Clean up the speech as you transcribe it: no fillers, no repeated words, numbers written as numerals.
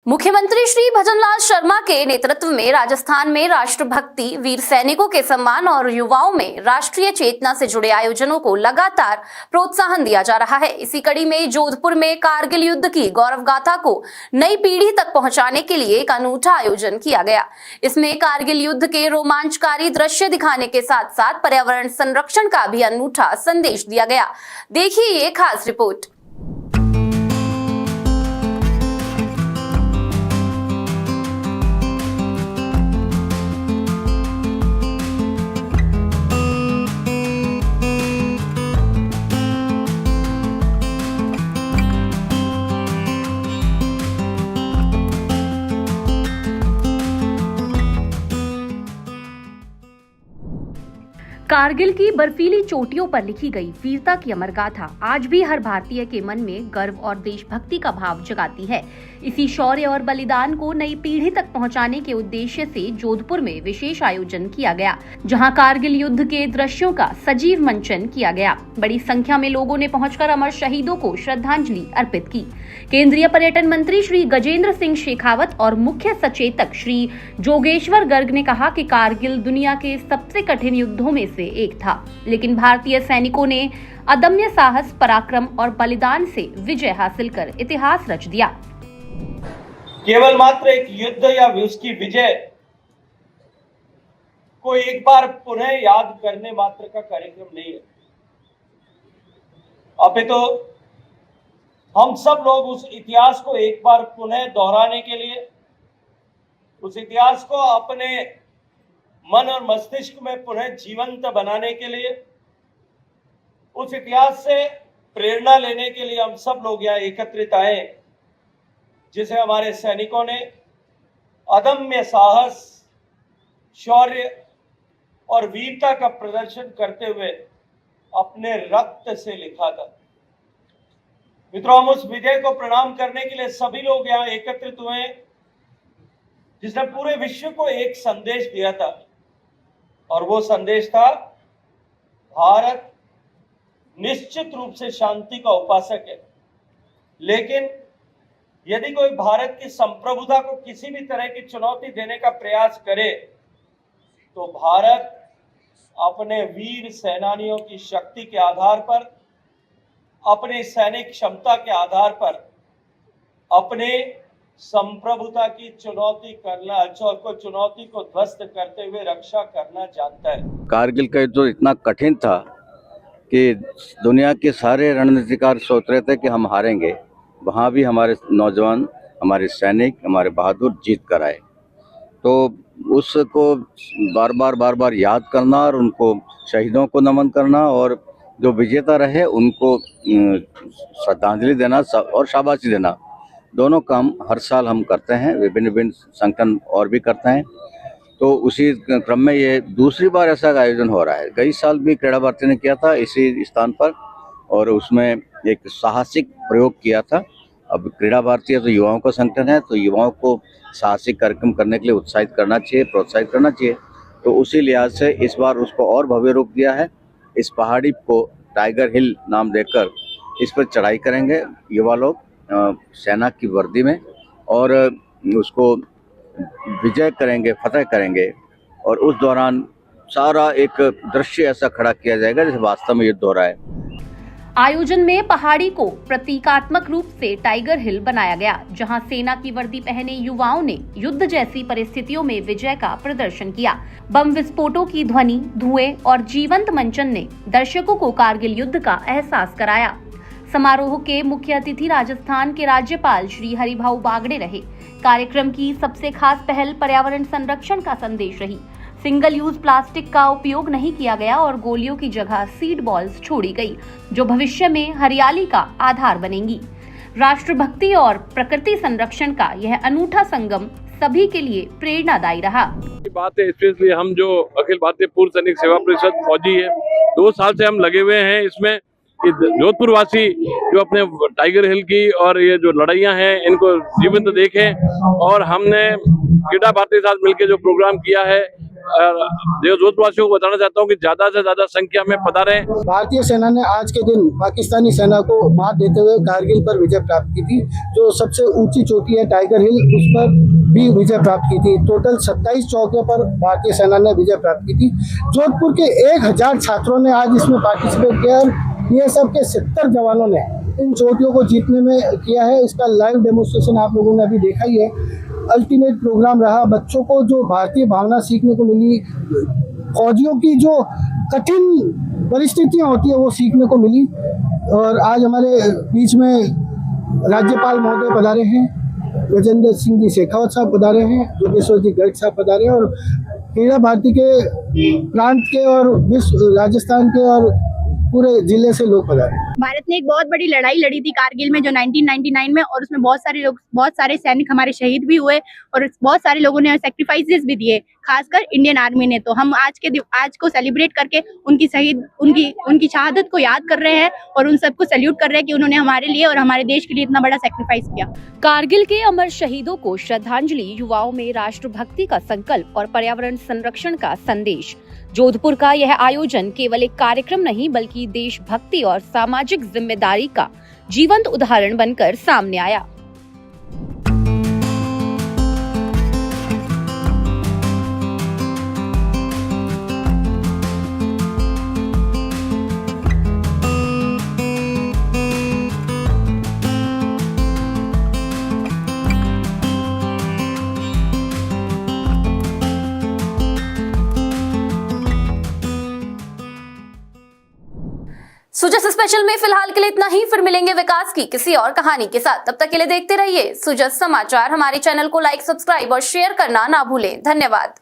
मुख्यमंत्री श्री भजनलाल शर्मा के नेतृत्व में राजस्थान में राष्ट्रभक्ति, वीर सैनिकों के सम्मान और युवाओं में राष्ट्रीय चेतना से जुड़े आयोजनों को लगातार प्रोत्साहन दिया जा रहा है। इसी कड़ी में जोधपुर में कारगिल युद्ध की गौरव गाथा को नई पीढ़ी तक पहुंचाने के लिए एक अनूठा आयोजन किया गया। इसमें कारगिल युद्ध के रोमांचकारी दृश्य दिखाने के साथ साथ पर्यावरण संरक्षण का भी अनूठा संदेश दिया गया। देखिए ये खास रिपोर्ट। कारगिल की बर्फीली चोटियों पर लिखी गई वीरता की अमर गाथा आज भी हर भारतीय के मन में गर्व और देशभक्ति का भाव जगाती है। इसी शौर्य और बलिदान को नई पीढ़ी तक पहुंचाने के उद्देश्य से जोधपुर में विशेष आयोजन किया गया, जहां कारगिल युद्ध के दृश्यों का सजीव मंचन किया गया। बड़ी संख्या में लोगों ने पहुंचकर अमर शहीदों को श्रद्धांजलि अर्पित की। केंद्रीय पर्यटन मंत्री श्री गजेंद्र सिंह शेखावत और मुख्य सचेतक श्री जोगेश्वर गर्ग ने कहा कि कारगिल दुनिया के सबसे कठिन युद्धों में से एक था, लेकिन भारतीय सैनिकों ने अदम्य साहस, पराक्रम और बलिदान से विजय हासिल कर इतिहास रच दिया। केवल मात्र एक युद्ध या उसकी विजय को एक बार पुनः याद करने मात्र का कार्यक्रम नहीं है, अपितु हम सब लोग उस इतिहास को एक बार पुनः दोहराने के लिए, उस इतिहास को अपने मन और मस्तिष्क में पुनः जीवंत बनाने के लिए, उस इतिहास से प्रेरणा लेने के लिए हम सब लोग यहाँ एकत्रित आए, जिसे हमारे सैनिकों ने अदम्य साहस, शौर्य और वीरता का प्रदर्शन करते हुए अपने रक्त से लिखा था। मित्रों, हम उस विजय को प्रणाम करने के लिए सभी लोग यहाँ एकत्रित हुए हैं, जिसने पूरे विश्व को एक संदेश दिया था, और वो संदेश था भारत निश्चित रूप से शांति का उपासक है, लेकिन यदि कोई भारत की संप्रभुता को किसी भी तरह की चुनौती देने का प्रयास करे तो भारत अपने वीर सेनानियों की शक्ति के आधार पर, अपनी सैनिक क्षमता के आधार पर अपने संप्रभुता की चुनौती को ध्वस्त करते हुए रक्षा करना जानता है। कारगिल का युद्ध इतना कठिन था कि दुनिया के सारे रणनीतिकार सोच रहे थे कि हम हारेंगे। वहाँ भी हमारे नौजवान, हमारे सैनिक, हमारे बहादुर जीत कर आए। तो उसको बार बार याद करना और उनको शहीदों को नमन करना और जो विजेता रहे उनको श्रद्धांजलि देना और शाबाशी देना, दोनों काम हर साल हम करते हैं। विभिन्न संगठन और भी करते हैं। तो उसी क्रम में ये दूसरी बार ऐसा आयोजन हो रहा है। कई साल भी क्रीड़ा भारती ने किया था इसी स्थान पर, और उसमें एक साहसिक प्रयोग किया था। अब क्रीड़ा भारती तो युवाओं का संगठन है, तो युवाओं को साहसिक कार्यक्रम करने के लिए उत्साहित करना चाहिए, प्रोत्साहित करना चाहिए। तो उसी लिहाज से इस बार उसको और भव्य रूप दिया है। इस पहाड़ी को टाइगर हिल नाम देकर इस पर चढ़ाई करेंगे युवा लोग सेना की वर्दी में, और उसको विजय करेंगे, फतेह करेंगे। और उस दौरान सारा एक दृश्य ऐसा खड़ा किया जाएगा जैसे वास्तव में युद्ध हो रहा है। आयोजन में पहाड़ी को प्रतीकात्मक रूप से टाइगर हिल बनाया गया, जहां सेना की वर्दी पहने युवाओं ने युद्ध जैसी परिस्थितियों में विजय का प्रदर्शन किया। बम विस्फोटों की ध्वनि, धुएं और जीवंत मंचन ने दर्शकों को कारगिल युद्ध का एहसास कराया। समारोह के मुख्य अतिथि राजस्थान के राज्यपाल श्री हरिभाऊ बागड़े रहे। कार्यक्रम की सबसे खास पहल पर्यावरण संरक्षण का संदेश रही। सिंगल यूज प्लास्टिक का उपयोग नहीं किया गया और गोलियों की जगह सीड बॉल्स छोड़ी गई, जो भविष्य में हरियाली का आधार बनेंगी। राष्ट्रभक्ति और प्रकृति संरक्षण का यह अनूठा संगम सभी के लिए प्रेरणादायी रहा। बात है, स्पेशली हम जो अखिल भारतीय पूर्व सैनिक सेवा परिषद फौजी है, 2 साल से हम लगे हुए हैं इसमें। जोधपुर वासी जो अपने टाइगर हिल की और ये जो लड़ाइयाँ हैं इनको जीवंत देखें, और हमने क्रीड़ा भारती के साथ मिलकर जो प्रोग्राम किया है जोधपुरवासियों को बताना चाहता हूँ कि ज्यादा से ज्यादा संख्या में पधारें। भारतीय सेना ने आज के दिन पाकिस्तानी सेना को मात देते हुए कारगिल पर विजय प्राप्त की थी। जो सबसे ऊंची चोटी है टाइगर हिल, उस पर भी विजय प्राप्त की थी। टोटल 27 चौकियों पर भारतीय सेना ने विजय प्राप्त की थी। जोधपुर के 1000 छात्रों ने आज इसमें पार्टिसिपेट किया और बीएसएफ के 70 जवानों ने इन चोटियों को जीतने में किया है। इसका लाइव डेमोन्स्ट्रेशन आप लोगों ने अभी देखा ही है। अल्टीमेट प्रोग्राम रहा। बच्चों को जो भारतीय भावना सीखने को मिली, फौजियों की जो कठिन परिस्थितियां होती है वो सीखने को मिली। और आज हमारे बीच में राज्यपाल महोदय पधारे हैं, गजेंद्र सिंह जी शेखावत साहब पधारे हैं, जोगेश्वर जी गर्ग साहब पधारे हैं और क्रीड़ा भारती के प्रांत के और राजस्थान के और पूरे जिले से लोग पधारे। भारत ने एक बहुत बड़ी लड़ाई लड़ी थी कारगिल में जो 1999 में, और उसमें बहुत सारे सैनिक हमारे शहीद भी हुए और बहुत सारे लोगों ने सैक्रिफाइसेस भी दिए, खासकर इंडियन आर्मी ने। तो हम आज को सेलिब्रेट करके उनकी शहादत को याद कर रहे हैं और उन सबको सैल्यूट कर रहे हैं कि उन्होंने हमारे लिए और हमारे देश के लिए इतना बड़ा सैक्रिफाइस किया। कारगिल के अमर शहीदों को श्रद्धांजलि, युवाओं में राष्ट्रभक्ति का संकल्प और पर्यावरण संरक्षण का संदेश। जोधपुर का यह आयोजन केवल एक कार्यक्रम नहीं बल्कि देशभक्ति और सामाजिक जिम्मेदारी का जीवंत उदाहरण बनकर सामने आया। सुजस स्पेशल में फिलहाल के लिए इतना ही। फिर मिलेंगे विकास की किसी और कहानी के साथ। तब तक के लिए देखते रहिए सुजस समाचार। हमारे चैनल को लाइक, सब्सक्राइब और शेयर करना ना भूलें। धन्यवाद।